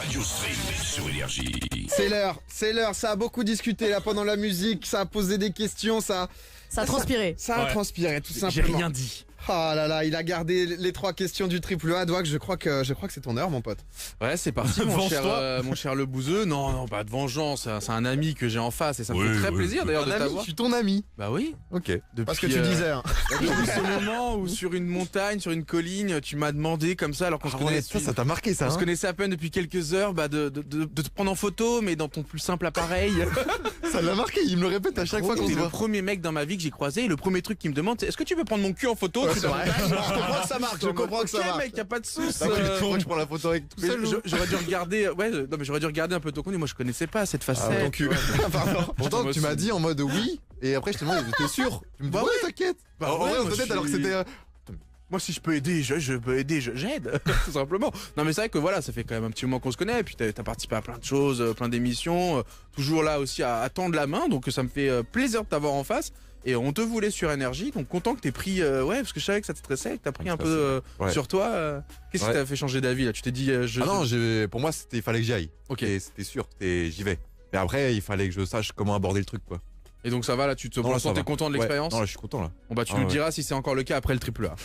Radio Stream sur Énergie. C'est l'heure, ça a beaucoup discuté là pendant la musique, ça a posé des questions, ça Ça a transpiré. a transpiré tout simplement. J'ai rien dit. Ah là là, il a gardé les 3 questions du triple A. Doig, je crois que c'est ton heure, mon pote. Ouais, c'est parti, mon cher Le Bouzeux. Non, pas de vengeance. C'est un ami que j'ai en face et ça me fait très plaisir d'ailleurs de Ton ami, t'avoir. je suis ton ami. Bah oui. Ok. Depuis, Parce que tu disais. Hein. Depuis ce moment où sur une montagne, sur une colline, tu m'as demandé comme ça alors qu'on se connaissait. ça t'a marqué ça. On se connaissait à peine depuis quelques heures, de te prendre en photo, mais dans ton plus simple appareil. Ça l'a marqué, il me le répète à chaque fois qu'on se T'es le voit. premier mec dans ma vie que j'ai croisé et le premier truc qu'il me demande c'est est-ce que tu veux prendre mon cul en photo? C'est vrai. Je comprends que ça marque, je comprends que ça Ok, marque. mec, y a pas de soucis. Je prends la photo avec tout Mais seul. j'aurais dû regarder, j'aurais dû regarder un peu ton contenu. Moi, je connaissais pas cette facette. Ton cul. Pardon. Pourtant, tu m'as dit en mode oui, et après je te demande, t'es sûr? Tu me dis, Bah ouais, ouais. t'inquiète. Bah En vrai, ouais, on moi, s'entête je alors que suis- c'était. Moi, si je peux aider, je peux aider, j'aide, tout simplement. Non, mais c'est vrai que voilà, ça fait quand même un petit moment qu'on se connaît. Et puis, t'as participé à plein de choses, plein d'émissions, toujours là aussi à tendre la main. Donc, ça me fait plaisir de t'avoir en face. Et on te voulait sur Énergie. Donc, content que t'aies pris, parce que je savais que ça te stressait, que t'as pris un Ça, peu ouais. sur toi. Qu'est-ce qui Ouais. t'a fait changer d'avis là? Tu t'es dit, Ah non, pour moi, il fallait que j'y aille. Ok. Et c'était sûr, j'y vais. Mais après, il fallait que je sache comment aborder le truc, quoi. Et donc, ça va là, pour Non, là, l'instant, ça t'es va. content de Ouais. l'expérience? Non, là, je suis content, là. Bon bah tu Ah nous ouais. diras si c'est encore le cas après le triple A.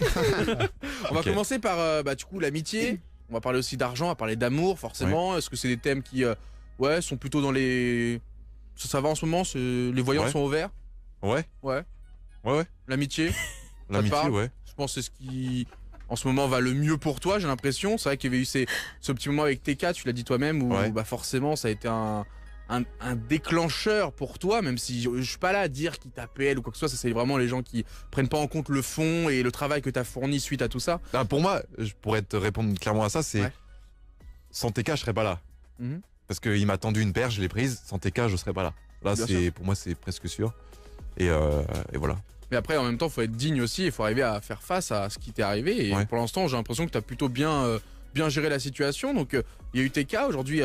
On va Ok. commencer par du coup l'amitié. On va parler aussi d'argent, on va parler d'amour forcément. Est-ce que c'est des thèmes qui sont plutôt dans les... Ça va en ce moment, les voyants Ouais. sont au vert. Ouais. Ouais. Ouais. L'amitié, L'amitié, parle ouais. je pense que c'est ce qui en ce moment va le mieux pour toi, j'ai l'impression. C'est vrai qu'il y avait eu ce petit moment avec TK, tu l'as dit toi-même, où Ouais. bah forcément ça a été un déclencheur pour toi, même si je suis pas là à dire qu'il t'appelle ou quoi que ce soit, ça c'est vraiment les gens qui prennent pas en compte le fond et le travail que t'as fourni suite à tout ça. Ah, pour moi, je pourrais te répondre clairement à ça, c'est. Ouais. Sans TK, je serais pas là. Mhm. Parce qu'il m'a tendu une perche, je l'ai prise. Sans TK, je serais pas là. Là, Bien pour moi, c'est presque sûr. Et voilà. Mais après, en même temps, faut être digne aussi. Il faut arriver à faire face à ce qui t'est arrivé. Et Ouais. pour l'instant, j'ai l'impression que tu as plutôt bien géré la situation. Donc, il y a eu TK. Aujourd'hui,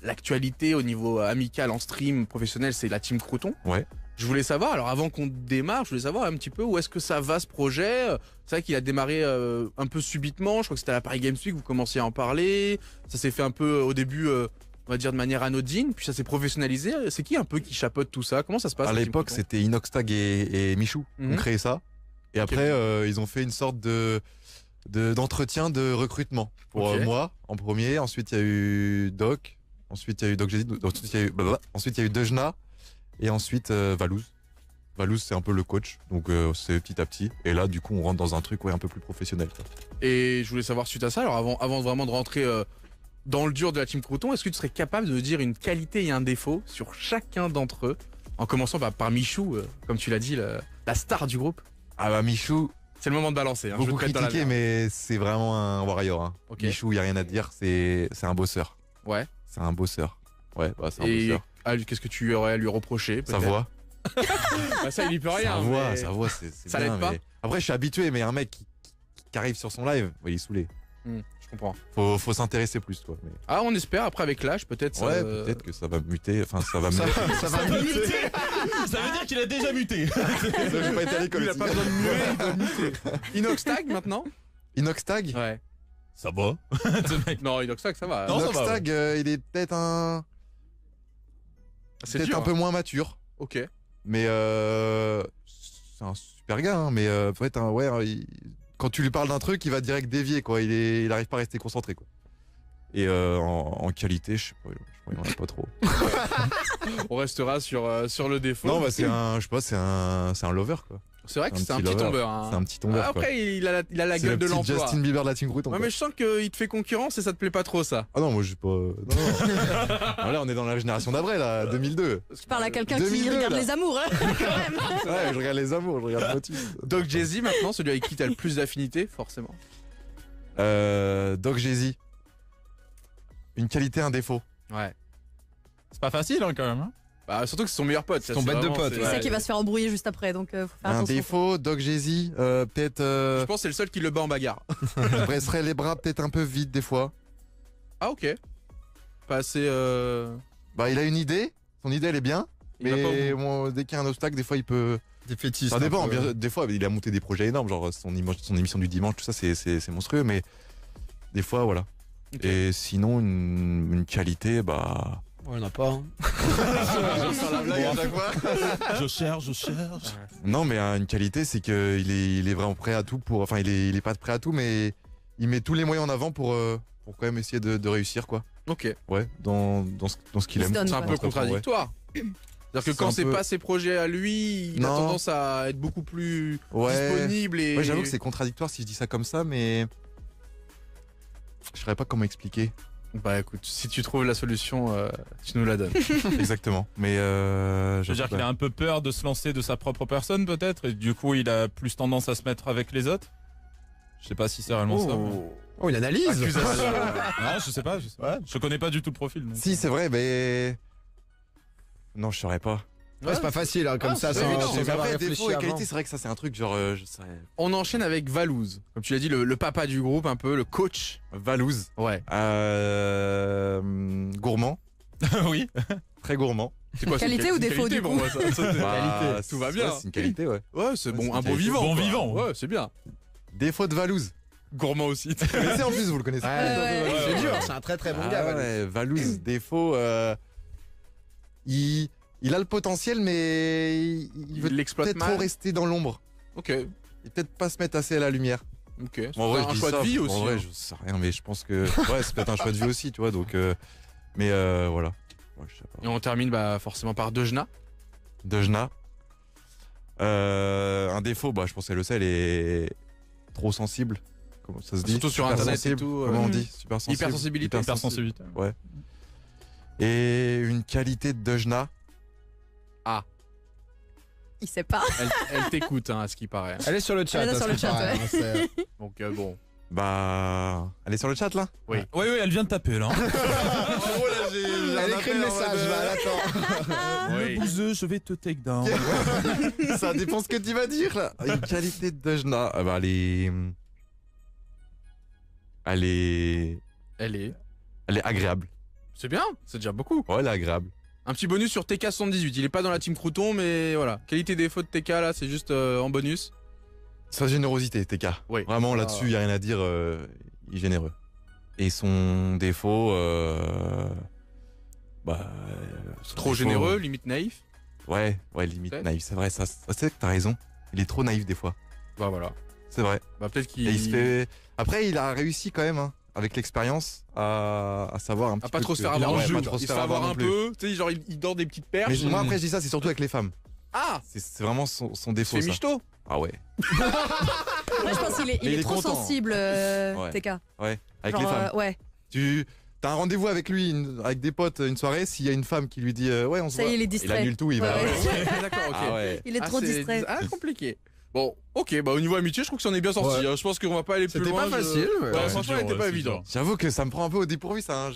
l'actualité au niveau amical, en stream, professionnel, c'est la Team Crouton. Ouais. Je voulais savoir, alors avant qu'on démarre, je voulais savoir un petit peu où est-ce que ça va ce projet. C'est vrai qu'il a démarré un peu subitement. Je crois que c'était à la Paris Games Week, vous commenciez à en parler. Ça s'est fait un peu au début, on va dire de manière anodine. Puis ça s'est professionnalisé. C'est qui un peu qui chapeaute tout ça? Comment ça se passe À la Team l'époque, Crouton c'était Inoxtag et Michou qui Mhm. ont créé ça. Et après, ils ont fait une sorte d'entretien de recrutement pour Ok. moi en premier. Ensuite, il y a eu Doc. Ensuite, il y a eu Doc Jésus. Ensuite, il y a eu ensuite, il y a eu Dejna. Et ensuite, Valouz. Valouz, c'est un peu le coach. Donc, c'est petit à petit. Et là, du coup, on rentre dans un truc un peu plus professionnel, quoi. Et je voulais savoir suite à ça, alors avant vraiment de rentrer dans le dur de la Team Crouton, est-ce que tu serais capable de me dire une qualité et un défaut sur chacun d'entre eux, en commençant par Michou, comme tu l'as dit, la star du groupe? Ah bah, Michou, C'est le moment de balancer. Hein, je beaucoup te prête dans la critiqué, merde. mais c'est vraiment un warrior. Hein. Ok. Michou, il n'y a rien à dire. C'est un bosseur. Ouais. C'est un bosseur. Ouais, bah, c'est un Et bosseur. qu'est-ce que tu aurais à lui reprocher? Sa peut-être? voix. Bah, ça, il y peut rien. Sa mais- voix, c'est Ça bien, l'aide pas mais- Après, je suis habitué, mais un mec qui arrive sur son live, ouais, il est saoulé. Je comprends. Faut s'intéresser plus, quoi. Mais... Ah, on espère, après avec l'âge, peut-être. ça, Ouais, peut-être que ça va muter. Enfin, ça va muter. Ça va muter. Ça veut dire qu'il a déjà muté. J'ai pas été à l'école. Il a aussi. pas besoin de muer, il doit muter. Inoxtag maintenant? Inoxtag Ouais. Ça va. Non, Inoxtag, ça va. Non, ça va, Inoxtag, il est peut-être C'est peut-être dur, un peu hein. moins mature. Ok. Mais c'est un super gars, hein, mais faut être un, ouais, quand tu lui parles d'un truc, il va direct dévier, quoi. Il arrive pas à rester concentré, quoi. Et en qualité, je sais pas, il en a pas trop. On restera sur le défaut. Non, bah c'est un, je sais pas, c'est un lover, quoi. C'est vrai que c'est un petit petit lover. tombeur. Hein. C'est un petit tombeur, quoi. Après, il a la C'est gueule le de petit l'emploi. Justin Bieber de la Team Crouton. Ouais, quoi. mais je sens qu'il te fait concurrence et ça te plaît pas trop, ça. Ah non, moi je pas. Non, non. Ah, là, on est dans la génération d'après, là, 2002. Je parle à quelqu'un qui 2002, regarde là. les amours, hein, quand même. Ouais, je regarde les amours, je regarde Motus. Doc Jay-Z, maintenant, celui avec qui t'as le plus d'affinité, forcément. Doc Jay-Z. Une qualité, un défaut. Ouais. C'est pas facile hein, quand même. Hein. Bah, surtout que c'est son meilleur pote. C'est ça, ton bête de vraiment- pote, c'est- C'est ça ouais. qui va se faire embrouiller juste après, donc faut faire Un attention. défaut, Doc Jay-Z, peut-être. Je pense que c'est le seul qui le bat en bagarre. Il presserait les bras peut-être un peu vite des fois. Ah, ok. Pas assez. Bah, il a une idée. Son idée, elle est bien. Il va pas au Mais bout. bon, dès qu'il y a un obstacle, des fois, il peut. Des fétiches. Ça dépend. Des fois, il a monté des projets énormes, genre son émission du dimanche, tout ça, c'est monstrueux. Mais des fois, voilà. Ok. Et sinon, une qualité, bah. On en a pas. Hein. Je cherche. Non, mais une qualité, c'est qu'il est vraiment prêt à tout pour. Enfin, il est pas prêt à tout, mais il met tous les moyens en avant pour quand même essayer de réussir, quoi. Ok. Ouais, dans ce qu'il Il se aime. donne, C'est un quoi. peu Ouais. contradictoire. C'est-à-dire que C'est quand un c'est peu- pas ses projets à lui, il a Non. tendance à être beaucoup plus Ouais. disponible et. Ouais, j'avoue que c'est contradictoire si je dis ça comme ça, mais. Je saurais pas comment expliquer. Bah écoute, si tu trouves la solution, tu nous la donnes. Exactement. Mais Je veux dire qu'il a un peu peur de se lancer de sa propre personne peut-être, et du coup il a plus tendance à se mettre avec les autres. Je sais pas si c'est réellement ça. mais- Oh, il analyse. Non, je sais pas. Ouais. Je connais pas du tout le profil. donc. Si, c'est vrai, mais. Non, je saurais pas. Ouais, c'est pas facile hein, comme Ah, ça, c'est sans, évident. sans Mais avoir après, réfléchi défaut et avant. qualité, c'est vrai que ça, c'est un truc genre. Je saurais. On enchaîne avec Valouz. Comme tu l'as dit, le papa du groupe, un peu, le coach. Valouz. Ouais. Gourmand. Oui. Très gourmand. C'est quoi, c'est Qualité une ou défaut, qualité du pour coup moi, ça, c'est Bah, tout va bien. ouais, c'est une qualité, ouais. Ouais, c'est Ouais, bon, c'est un une bon qualité. vivant. Bon quoi. vivant. Ouais, c'est bien. Défaut de Valouz. Gourmand aussi. Vous connaissez en plus, vous le connaissez. Ouais, Ouais. c'est Ouais, dur, ouais. c'est un très très bon Ah gars. Valou. ouais, Valouz, défaut. Il a le potentiel, mais il veut l'exploite peut-être mal. trop rester dans l'ombre. Ok. Et peut-être pas se mettre assez à la lumière. Ok. C'est En vrai, un je dis choix ça, de vie en aussi. vrai, hein. je sais rien, mais je pense que. Ouais, c'est peut-être un choix de vie aussi, tu vois. Donc, mais voilà. Ouais, je sais pas. Et on termine bah, forcément par Dejna. Dejna. Un défaut, bah, je pense qu'elle le sait, elle est trop sensible. Comment ça se dit? Surtout sur Super Internet et sensible. tout, Comment on Mhm. dit? Super sensible. Hypersensibilité. Hypersensibilité. Et une qualité de Dejna. Il sait pas. Elle t'écoute, hein, à ce qui paraît. Elle est sur le chat. Elle est hein, sur ce le qui chat, paraît, ouais. hein, c'est- Donc bon. Bah. Elle est sur le chat là? Oui. Oui, elle vient de taper là. En gros, là, j'ai. Elle écrit le message, là, elle attend. Oui. bouseux, je vais te take down. Ça dépend ce que tu vas dire là. Une qualité de Dejna. Ah bah, elle est. Elle est. Elle est. Elle est agréable. C'est bien, c'est déjà beaucoup. Ouais, elle est agréable. Un petit bonus sur TK78. Il est pas dans la team Crouton, mais voilà. Qualité défaut de TK là, c'est juste en bonus. Sa générosité, TK. Oui. Vraiment là-dessus, il n'y a rien à dire. Il est généreux. Et son défaut. Son Trop défaut, généreux, limite naïf. Ouais, limite Peut-être. naïf. C'est vrai, ça c'est que t'as raison. Il est trop naïf des fois. Bah voilà. C'est vrai. Bah peut-être qu'il. Et il se fait. Après, il a réussi quand même, hein, avec l'expérience, à savoir un petit À pas peu trop se que- faire Ouais, avoir. pas trop Il se fait avoir non un plus. peu. Tu sais, genre il dort des petites perches. Mais moi, après, je dis ça, c'est surtout avec les femmes. Ah, C'est vraiment son il défaut. fait Ça. michto. Ah ouais. Moi, je pense qu'il est, Mais il est trop content, hein. sensible, Ouais. TK. Avec Genre, les femmes. ouais. Tu as un rendez-vous avec lui, avec des potes, une soirée. S'il y a une femme qui lui dit ouais, on se Ça y voit. est, il est Il distrait. annule tout, il va. Ouais, ouais. D'accord, ok. Ah ouais. Il est trop c'est- distrait. Ah, compliqué. Bon, ok, bah au niveau amitié, je trouve que ça en est bien sorti. Ouais. hein. Je pense qu'on va pas aller plus C'était loin. pas facile. mais- Ouais, Ouais, franchement, c'est elle était dur, pas c'est évident. J'avoue que ça me prend un peu au dépourvu, ça. Hein.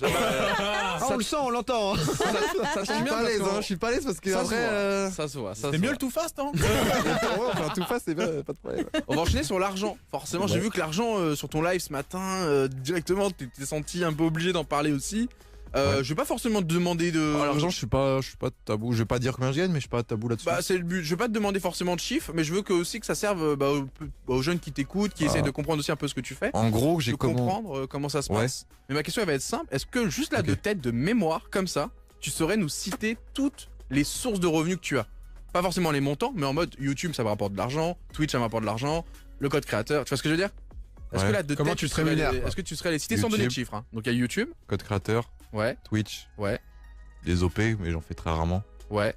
Ah, on le sent, on l'entend. hein. Ça Je tombe suis bien pas à parce l'aise, qu'on- hein. Je suis pas à l'aise parce que Ça se après. voit. Ça se voit. ça C'était se mieux voit. le tout fast, hein. Ouais, enfin, tout face, c'est pas de problème. On va enchaîner sur l'argent. Forcément, j'ai Ouais. vu que l'argent sur ton live ce matin, directement, tu t'es senti un peu obligé d'en parler aussi. Ouais. Je vais pas forcément te demander de. L'argent, je suis pas tabou. Je vais pas dire combien je gagne, mais je suis pas tabou là-dessus. Bah, c'est le but. Je vais pas te demander forcément de chiffres, mais je veux que, aussi que ça serve bah, aux jeunes qui t'écoutent, qui essayent de comprendre aussi un peu ce que tu fais. En gros, De j'ai comprendre comment ça se Ouais. passe. Mais ma question elle va être simple. Est-ce que juste là Ok. de tête, de mémoire, comme ça, tu saurais nous citer toutes les sources de revenus que tu as? Pas forcément les montants, mais en mode YouTube ça me rapporte de l'argent, Twitch ça me rapporte de l'argent, le code créateur. Tu vois ce que je veux dire? Est-ce Ouais. que là de Comment tête, tu te saurais rémunères, les- quoi. Est-ce que tu serais les citer sans donner de YouTube. chiffres, hein. Donc il y a YouTube. code créateur, Ouais, Twitch, ouais, des OP, mais j'en fais très rarement. ouais.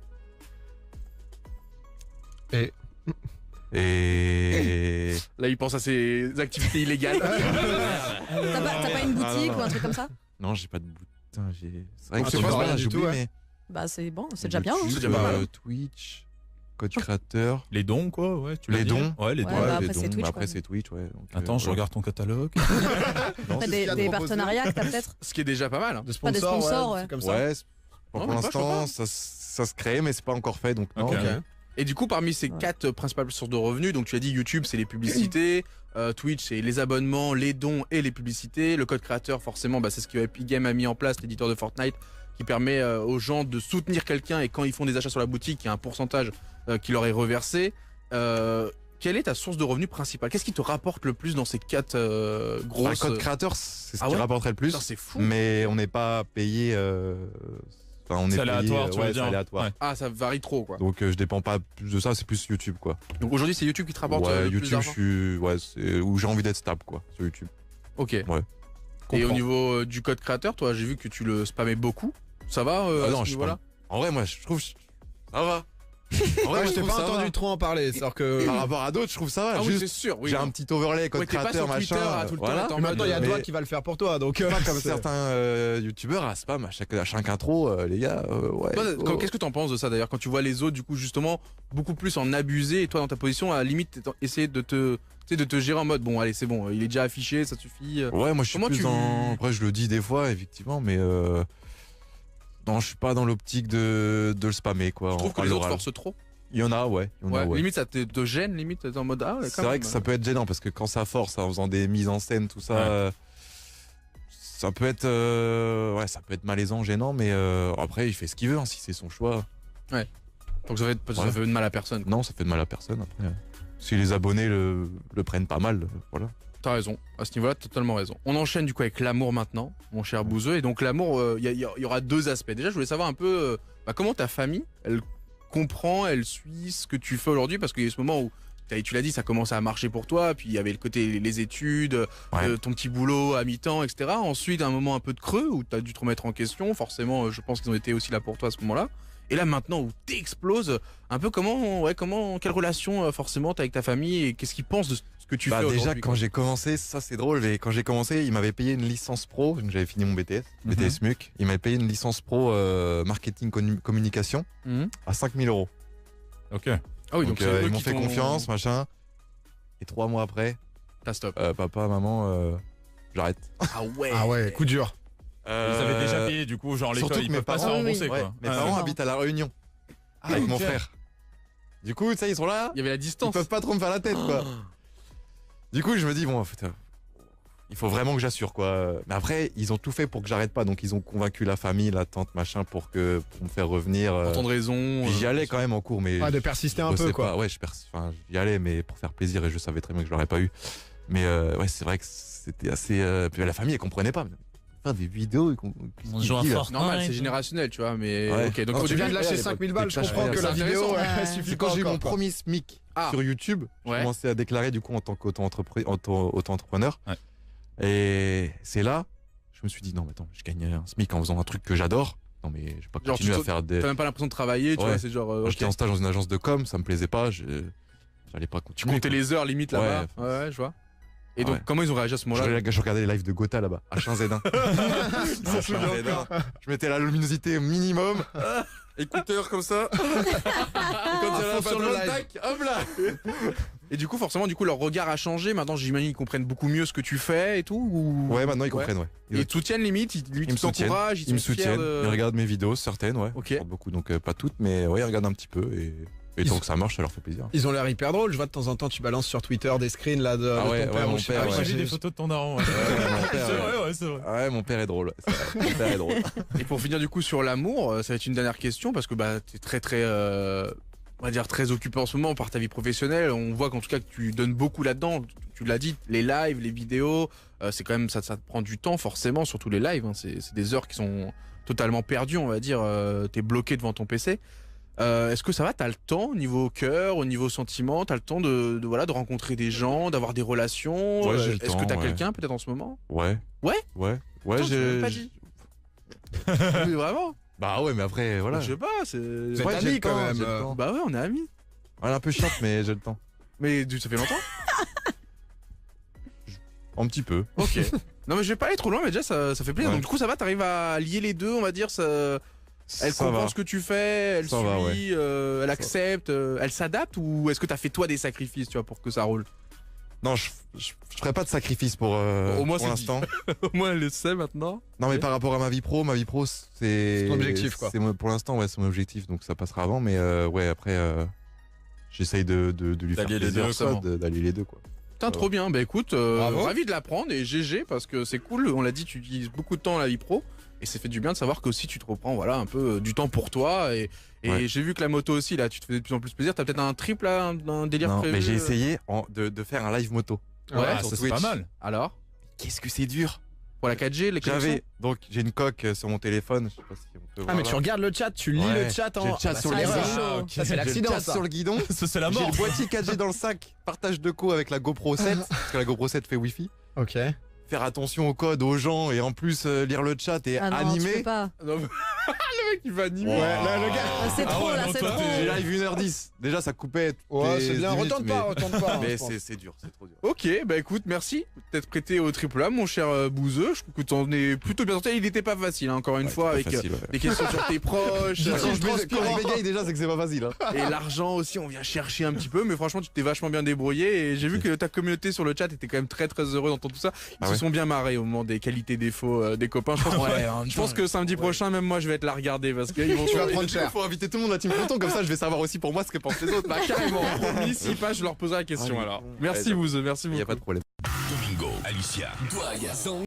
Et. Là il pense à ses activités illégales. T'as pas une boutique non. ou un truc comme ça? Non, j'ai pas de bout. Putain, j'ai. C'est vrai Ah, que c'est je pas pense rien pas, du j'ai tout, oublié, ouais. mais. Bah, c'est bon, c'est déjà bien. hein. YouTube, C'est déjà pas mal. Twitch, code créateur. Les dons, quoi, ouais. Tu Les l'as dit dons. Ouais, les Ouais, dons. bah, les après, c'est dons, Twitch, mais après quoi. c'est Twitch, ouais. Donc, Attends, je voilà. regarde ton catalogue. Non, T'as c'est ce qu'il y des a de proposé. partenariats que t'as peut-être? Ce qui est déjà pas mal. hein. De Pas des sponsors, ouais. c'est comme ça. Ouais, pour Non, mais pas, l'instant, je sais ça se crée, mais c'est pas encore fait, donc non. Ok. mais- Et du coup, parmi ces Ouais. 4 principales sources de revenus, donc tu as dit YouTube, c'est les publicités, Twitch, c'est les abonnements, les dons et les publicités. Le code créateur, forcément, bah, c'est ce que Epic Games a mis en place, l'éditeur de Fortnite, qui permet aux gens de soutenir quelqu'un et quand ils font des achats sur la boutique, il y a un pourcentage qui leur est reversé. quelle est ta source de revenus principale? Qu'est-ce qui te rapporte le plus dans ces 4 grosses... Code créateur, c'est ce Ah qui ouais rapporterait le plus. Putain, c'est fou. Mais on n'est pas payé. Enfin, on est C'est payé, aléatoire, tu veux ouais, dire. c'est aléatoire. Ouais. Ah, ça varie trop, quoi. Donc je dépends pas plus de ça, c'est plus YouTube quoi. Donc aujourd'hui, c'est YouTube qui te rapporte Ouais, le plus YouTube, d'argent? c'est où j'ai envie d'être stable quoi, sur YouTube. Ok. Et Comprends. au niveau du code créateur, toi, j'ai vu que tu le spammais beaucoup. Ça va Ah à non, ce je niveau-là? En vrai, moi je trouve ça va. En vrai, Ouais, moi, je t'ai trouve pas ça entendu va. trop en parler. C'est-à-dire que. Par rapport à d'autres, je trouve ça va. Ah oui, Juste, c'est sûr. Oui, j'ai non. un petit overlay code Ouais, t'es pas créateur sur Twitter machin. à tout le temps voilà. être en Mais maintenant, il y a Mais- Doigt qui va le faire pour toi. Donc, Pas comme c'est- certains youtubeurs à spam à chaque intro, les gars. Ouais. Toi, oh. qu'est-ce que t'en penses de ça d'ailleurs quand tu vois les autres du coup justement beaucoup plus en abuser et toi dans ta position à la limite essayer de te gérer en mode bon allez c'est bon il est déjà affiché ça suffit. Ouais, moi je suis Comment plus tu- dans. Après, je le dis des fois, effectivement, mais non, je suis pas dans l'optique de le spammer quoi. Je trouve que à les autres l'oral. forcent trop. Il y en a, ouais. Il y en a, Ouais, ouais. limite ça te gêne limite t'es en mode ah ouais, C'est quand vrai même. que ça peut être gênant parce que quand ça force en faisant des mises en scène, tout ça, Ouais. ça peut être, ça peut être malaisant, gênant, mais après il fait ce qu'il veut, hein, si c'est son choix. Donc ça fait de mal à personne. Non, ça fait de mal à personne. Après, si les abonnés le prennent pas mal, voilà. T'as raison, à ce niveau-là, t'as totalement raison. On enchaîne du coup avec l'amour maintenant, mon cher Bouzeux. Et donc l'amour, il y aura 2 aspects. Déjà, je voulais savoir un peu comment ta famille, elle comprend, elle suit ce que tu fais aujourd'hui, parce qu'il y a eu ce moment où tu l'as dit, ça commençait à marcher pour toi, puis il y avait le côté les études, Ouais. ton petit boulot à mi-temps, etc. Ensuite, un moment un peu de creux où t'as dû te remettre en question. Forcément, je pense qu'ils ont été aussi là pour toi à ce moment-là. Et là maintenant où t'exploses, un peu quelle relation forcément t'as avec ta famille et qu'est-ce qu'ils pensent de ce que tu Bah fais déjà aujourd'hui, quand j'ai commencé, ça c'est drôle, mais quand j'ai commencé, ils m'avaient payé une licence pro, donc j'avais fini mon BTS MUC, ils m'avaient payé une licence pro marketing communication Mhm. à 5 000 €. Ok. Ah oui, Donc donc, c'est eux ils m'ont qui fait t'ont- confiance, machin. Et 3 mois après, T'as stop. papa, maman, j'arrête. Ah ouais. Ah ouais, coup dur. Ils avaient déjà payé, du coup, genre surtout l'école, que ils mes peuvent pas se parents, faire rembourser, ouais, quoi. mes Ouais. parents Ouais. habitent à La Réunion avec mon ok. frère. Du coup, tu sais, ils sont là, Il y avait la ils distance. peuvent pas trop me faire la tête, quoi. Du coup, je me dis, bon, putain, il faut vraiment que j'assure, quoi. Mais après, ils ont tout fait pour que j'arrête pas, donc ils ont convaincu la famille, la tante, machin, pour me faire revenir. Pour tant de raisons. Puis j'y allais quand même en cours, mais. Ah, de persister un je peu, bossais quoi. pas. Ouais, j'y allais, mais pour faire plaisir, et je savais très bien que je l'aurais pas eu. Mais ouais, c'est vrai que c'était assez. Puis la famille, elle comprenait pas. Faire des vidéos, On joue à dit, là Fortnite. Normal, c'est générationnel, tu vois, mais Ouais. ok. Donc Quand au tu début, viens de lâcher ouais, 5000 balles, je c'est comprends que la intéressant. vidéo Ouais. suffit C'est pas quand j'ai eu encore, mon quoi. premier SMIC Ah. sur YouTube, j'ai Ouais. commencé à déclarer du coup en tant qu'auto-entrepreneur. Ouais. Et c'est là, je me suis dit non, mais attends, je gagne un SMIC en faisant un truc que j'adore. Non, mais je vais pas Genre, continuer tu à faire des. t'as même pas l'impression de travailler, tu Ouais. vois, c'est genre. Quand ok. j'étais en stage dans une agence de com, ça me plaisait pas, j'allais pas Tu continuer. comptais quoi. les heures limite là-bas. Ouais. Ouais, je vois. Et Ah donc, ouais. comment ils ont réagi à ce moment-là? Je regardais les lives de Gotha là-bas, H1Z1. H1Z1. Je mettais la luminosité au minimum, écouteurs comme ça. Et quand il y avait fond sur le live. tac, hop là. Et du coup, forcément, leur regard a changé. Maintenant, j'imagine qu'ils comprennent beaucoup mieux ce que tu fais et tout. Ou... Ouais, maintenant ils comprennent, ouais. Et ils te soutiennent limite, ils me soutiennent. t'encouragent, Ils me sont fiers soutiennent, de- ils regardent mes vidéos, certaines, ouais. Ok. Je regarde beaucoup, donc pas toutes, mais ouais, ils regardent un petit peu et tant que ça marche, ça leur fait plaisir. Ils ont l'air hyper drôles. Je vois de temps en temps, tu balances sur Twitter des screens là de, Ah de ouais, ton ouais, père. mon ou je sais père, pas ouais. quoi, J'ai vu j'ai- des photos de ton daron. Ouais. Mon père, C'est ouais. vrai, ouais, c'est vrai. Ouais, mon père est drôle. C'est vrai. Mon père est drôle. Et pour finir du coup sur l'amour, ça va être une dernière question parce que bah t'es très on va dire très occupé en ce moment par ta vie professionnelle. On voit qu'en tout cas que tu donnes beaucoup là-dedans. Tu l'as dit, les lives, les vidéos, c'est quand même ça te prend du temps forcément, surtout les lives. Hein. C'est des heures qui sont totalement perdues, on va dire. T'es bloqué devant ton PC. Est-ce que ça va? T'as le temps au niveau cœur, au niveau sentiment? T'as le temps de rencontrer des gens, d'avoir des relations? Ouais, j'ai le Est-ce que temps, t'as ouais. quelqu'un peut-être en ce moment? Ouais. Ouais Ouais. Ouais, Putain, tu m'as même pas j'ai. dit. Mais vraiment? Bah ouais, mais après, voilà. Je sais pas, c'est. Vous êtes Ouais, j'ai amis le quand temps, même. j'ai le temps. Bah ouais, on est amis. Elle est un peu chiante, mais j'ai le temps. Mais ça fait longtemps? Un petit peu. Ok. Non mais je vais pas aller trop loin, mais déjà ça fait plaisir. Ouais. Donc du coup ça va, t'arrives à lier les deux, on va dire. Elle Ça comprend va. ce que tu fais, elle Ça suit, va, ouais. elle accepte, elle s'adapte ou est-ce que t'as fait toi des sacrifices, tu vois, pour que ça roule? Non, je ferai pas de sacrifice pour Au moins, pour c'est l'instant. Au moins elle le sait maintenant. Non, mais par rapport à ma vie pro, c'est. ton objectif, quoi. Pour l'instant, ouais, c'est mon objectif, donc ça passera avant, mais ouais, après, j'essaye de lui faire D'allier les plaisir, deux, ça, comment d'allier les deux, quoi. Putain, trop bien. Bah écoute, Bravo. ravi de l'apprendre et GG parce que c'est cool. On l'a dit, tu utilises beaucoup de temps à la vie pro. Et c'est fait du bien de savoir qu'aussi tu te reprends voilà un peu du temps pour toi et Ouais. j'ai vu que la moto aussi là tu te fais de plus en plus plaisir. T'as peut-être un trip là, un délire Non, prévu. mais j'ai essayé de faire un live moto. Ouais, Ah, sur ça, c'est pas Twitch. mal. Alors Qu'est-ce que c'est dur. pour la 4G les connexions. J'ai une coque sur mon téléphone. Je sais pas si on peut Ah voir mais là. tu regardes le chat, tu lis Ouais, le chat en. j'ai le chat Ah, sur c'est le l'erreur. guidon. Ah, ok. Ça c'est J'ai le l'accident chat ça. sur le guidon. Ça, c'est la J'ai mort. le boîtier 4G dans le sac. Partage de co avec la GoPro 7 parce que la GoPro 7 fait Wi-Fi. Ok. Faire attention au code, aux gens et en plus lire le chat et Ah non, tu animer. peux pas. Non, mais- le mec il va animer. Ouais, là, le gars. Ah, c'est Ah trop ouais, là, non, c'est toi, trop. t'es- J'ai live 1h10. Déjà ça coupait. Ouais, des c'est bien. minutes, Retourne pas. mais je pense. c'est dur, c'est trop dur. Ok, bah écoute, merci d'être prêté au triple A, mon cher Bouzeux. Je trouve que t'en es plutôt bien sorti. Il n'était pas facile, hein, encore une fois, pas avec facile, ouais. des questions sur tes proches. Quand je bégaye déjà c'est que c'est pas facile. Hein. Et l'argent aussi, on vient chercher un petit peu, mais franchement, tu t'es vachement bien débrouillé. Et j'ai vu que ta communauté sur le chat était quand même très très heureux d'entendre tout ça. Ils Ah se ouais sont bien marrés au moment des qualités défauts des copains. Je pense que samedi prochain, même moi, je vais être la regarder parce qu'ils vont. Tu vas prendre cher. Il faut inviter tout le monde à Team Fronton comme ça je vais savoir aussi pour moi ce que pensent les autres. Bah carrément, promis, s'ils passent, je leur poserai la question Ah oui. alors. Merci Bouzeux, merci Il y a beaucoup. pas de problème. Domingo, Alicia, Douag.